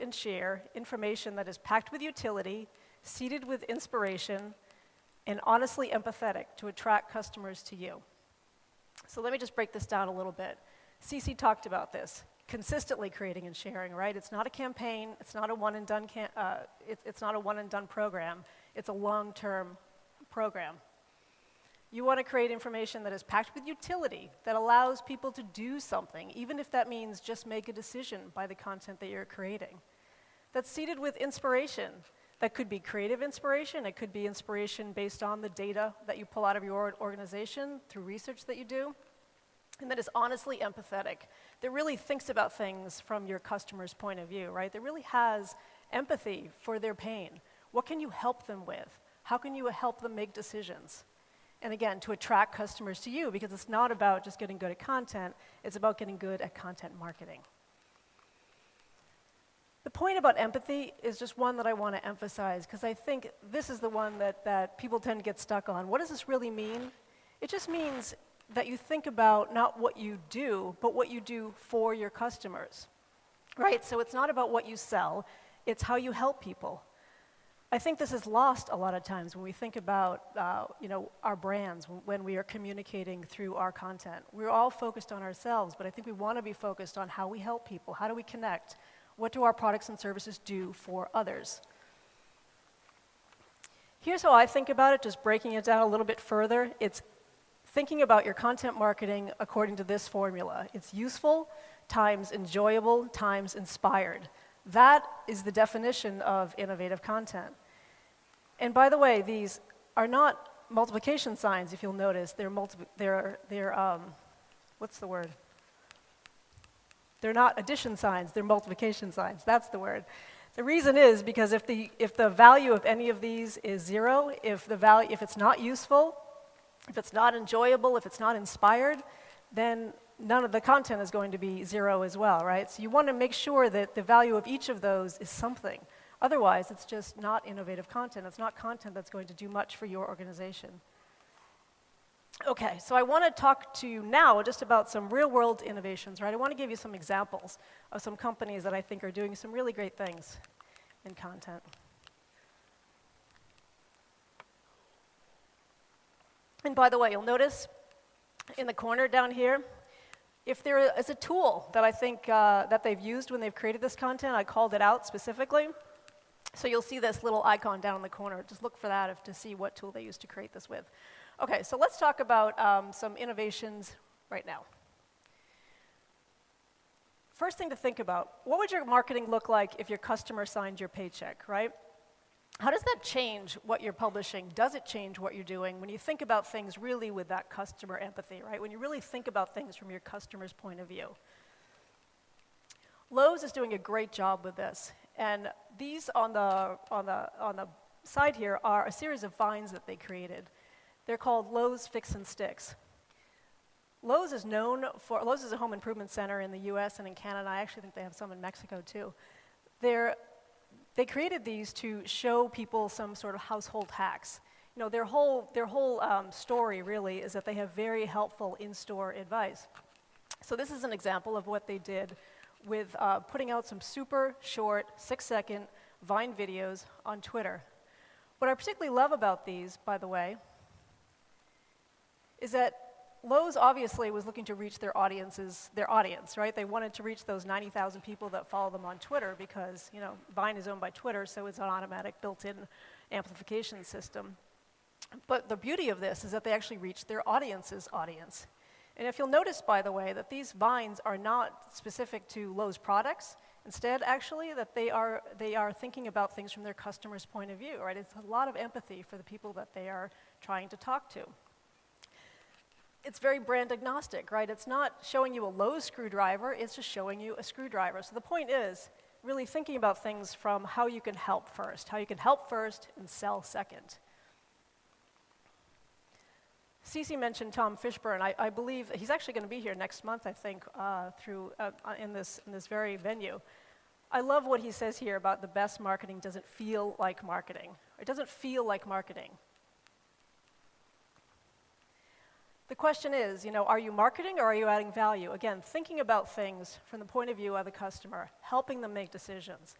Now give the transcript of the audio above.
and share information that is packed with utility, seeded with inspiration, and honestly empathetic to attract customers to you. So let me just break this down a little bit. Cece talked about this, consistently creating and sharing, right? It's not a campaign, it's not a one and done program, it's a long-term program. You want to create information that is packed with utility, that allows people to do something, even if that means just make a decision by the content that you're creating. That's seeded with inspiration. That could be creative inspiration, it could be inspiration based on the data that you pull out of your organization through research that you do, and that is honestly empathetic, that really thinks about things from your customer's point of view, right? That really has empathy for their pain. What can you help them with? How can you help them make decisions? And again, to attract customers to you, because it's not about just getting good at content, it's about getting good at content marketing. The point about empathy is just one that I want to emphasize, because I think this is the one that people tend to get stuck on. What does this really mean? It just means that you think about not what you do, but what you do for your customers, right? So it's not about what you sell, it's how you help people. I think this is lost a lot of times when we think about our brands, when we are communicating through our content. We're all focused on ourselves, but I think we want to be focused on how we help people, how do we connect, what do our products and services do for others. Here's how I think about it, just breaking it down a little bit further. It's thinking about your content marketing according to this formula. It's useful times enjoyable times inspired. That is the definition of innovative content. And by the way, these are not multiplication signs, if you'll notice. They're what's the word? They're not addition signs, they're multiplication signs. That's the word. The reason is because if the value of any of these is 0, if it's not useful, if it's not enjoyable, if it's not inspired, then none of the content is going to be 0 as well, right? So you want to make sure that the value of each of those is something. Otherwise, it's just not innovative content. It's not content that's going to do much for your organization. Okay, so I want to talk to you now just about some real-world innovations, right? I want to give you some examples of some companies that I think are doing some really great things in content. And by the way, you'll notice in the corner down here, if there is a tool that I think that they've used when they've created this content, I called it out specifically. So you'll see this little icon down in the corner. Just look for that to see what tool they used to create this with. Okay, so let's talk about some innovations right now. First thing to think about, what would your marketing look like if your customer signed your paycheck, right? How does that change what you're publishing? Does it change what you're doing when you think about things really with that customer empathy, right? When you really think about things from your customer's point of view. Lowe's is doing a great job with this, and these on the side here are a series of vines that they created. They're called Lowe's Fix and Sticks. Lowe's is a home improvement center in the US and in Canada. I actually think they have some in Mexico too. They created these to show people some sort of household hacks. You know, their whole story really is that they have very helpful in-store advice. So this is an example of what they did with putting out some super short, 6-second Vine videos on Twitter. What I particularly love about these, by the way, is that Lowe's obviously was looking to reach their audience, right? They wanted to reach those 90,000 people that follow them on Twitter because, you know, Vine is owned by Twitter, so it's an automatic built-in amplification system. But the beauty of this is that they actually reach their audience's audience. And if you'll notice, by the way, that these Vines are not specific to Lowe's products. Instead, actually, that they are thinking about things from their customer's point of view, right? It's a lot of empathy for the people that they are trying to talk to. It's very brand agnostic, right? It's not showing you a Lowe's screwdriver, it's just showing you a screwdriver. So the point is really thinking about things from how you can help first and sell second. Cece mentioned Tom Fishburne. I believe he's actually going to be here next month, I think, in this very venue. I love what he says here about the best marketing doesn't feel like marketing. It doesn't feel like marketing. The question is, are you marketing or are you adding value? Again, thinking about things from the point of view of the customer, helping them make decisions.